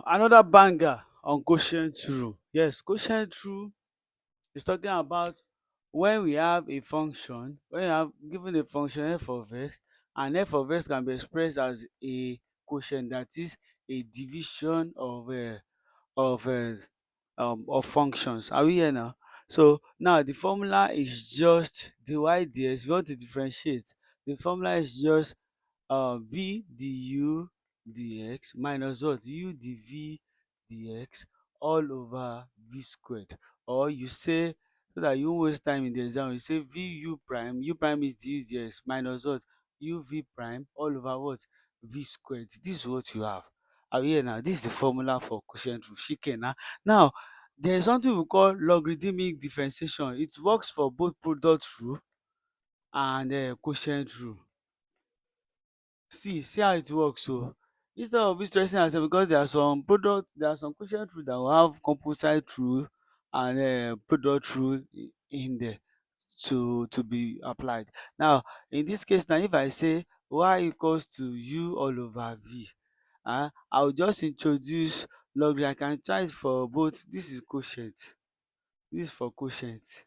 Another banger on quotient rule. Yes, quotient rule is talking about when we have a function, when you have given a function f of x, and f of x can be expressed as a quotient, that is a division of of functions. Are we here now? So now the formula is just dy dx. If you want to differentiate, the formula is just v du dx minus what, u dv dx all over v squared. Or you say, so that you won't waste time in the exam, you say u prime is du dx minus what, uv prime all over what, v squared. This is what you have. Are we here now? This is the formula for quotient rule. Shike na. Now there is something we call logarithmic differentiation. It works for both product rule and quotient rule. See how it works. So instead of you stressing yourself, because there are some quotient rule that will have composite rule and product rule in there to be applied. Now in this case, now if I say y equals to u all over v, I will just introduce log. I can try it for both. This is quotient, this is for quotient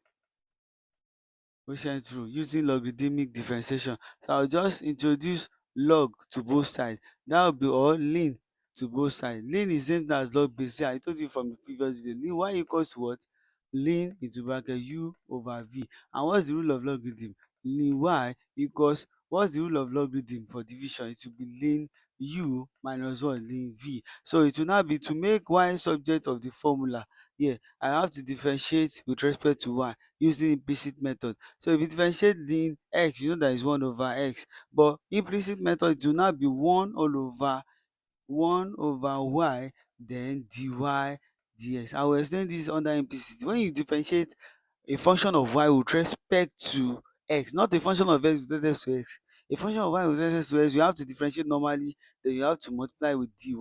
rule using logarithmic differentiation. So I'll just introduce log to both sides. That will be, or ln to both sides. Ln is same thing as log base. See, I told you from the previous video. Ln y equals to what? Ln into bracket u over v. And what's the rule of logarithm? Ln y equals, what's the rule of logarithm for division? It will be ln u minus what? Ln v. So it will now be, to make y subject of the formula. Yeah, I have to differentiate with respect to y using implicit method. So if you differentiate ln x, you know that is 1 over x. But implicit method, it will now be 1 over y, then dy dx. I will explain this under implicit. When you differentiate a function of y with respect to x, not a function of x with respect to x, a function of y with respect to x, you have to differentiate normally, then you have to multiply with dy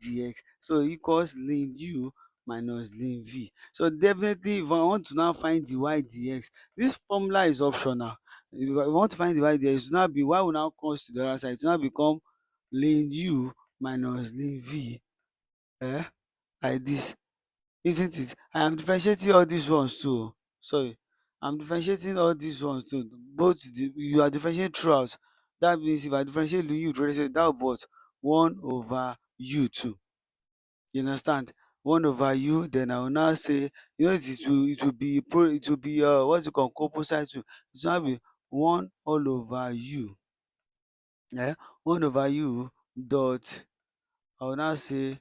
dx. So e equals ln u minus ln v. So definitely, if I want to now find dy dx, this formula is optional. If I want to find dy dx, it will now be, y will now cross to the other side, it will now become ln u minus ln v, like this, isn't it? I am differentiating all these ones too. Sorry, I'm differentiating all these ones too. You are differentiating throughout. That means if I differentiate ln u, that will be what? 1 over u too. You understand? 1 over u, then I will now say, it will be what's it called, composite too. It will now be 1 all over u, 1 over u dot, I will now say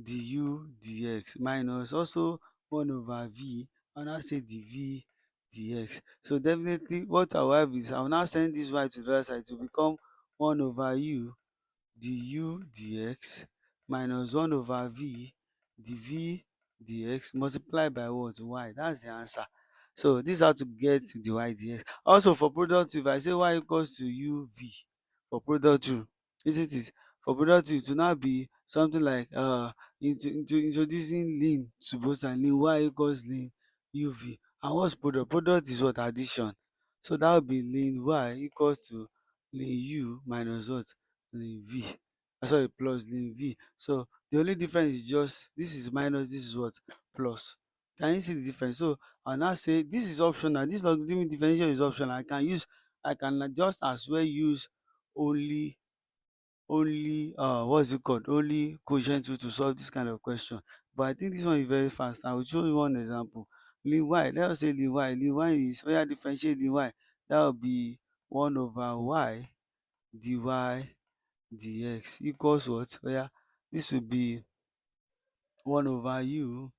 du dx minus also 1 over v, I will now say dv dx. So definitely what I will have is, I will now send this y to the other side to become 1 over u du dx minus 1 over v dv dx multiplied by what? Y. That's the answer. So this is how to get the y dx. Also for product, if I say y equals to uv for product rule, isn't it? For product rule, it will now be something like introducing ln to both sides. Ln y equals ln uv. And what's product? Product is what? Addition. So that will be ln y equals to ln u minus what? Ln v. Sorry, plus ln v. So the only difference is just, this is minus, this is what? Plus. Can you see the difference? So I'll now say this is optional. This logarithmic differentiation is optional. I can just as well use only what's it called? Only quotient rule to solve this kind of question. But I think this one is very fast. I will show you one example. Ln y, let us say ln y is, differentiate ln y. That will be 1 over y dy dx equals what? This will be 1 over u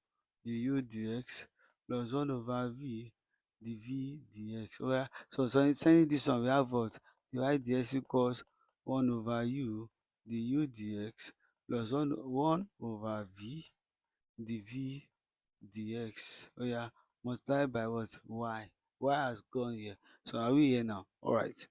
du dx plus 1 over v dv dx. So sending this one, we have what? Dy dx equals 1 over u du dx plus 1 over v dv dx. Multiply by what? Y. Y has gone here. So are we here now? All right.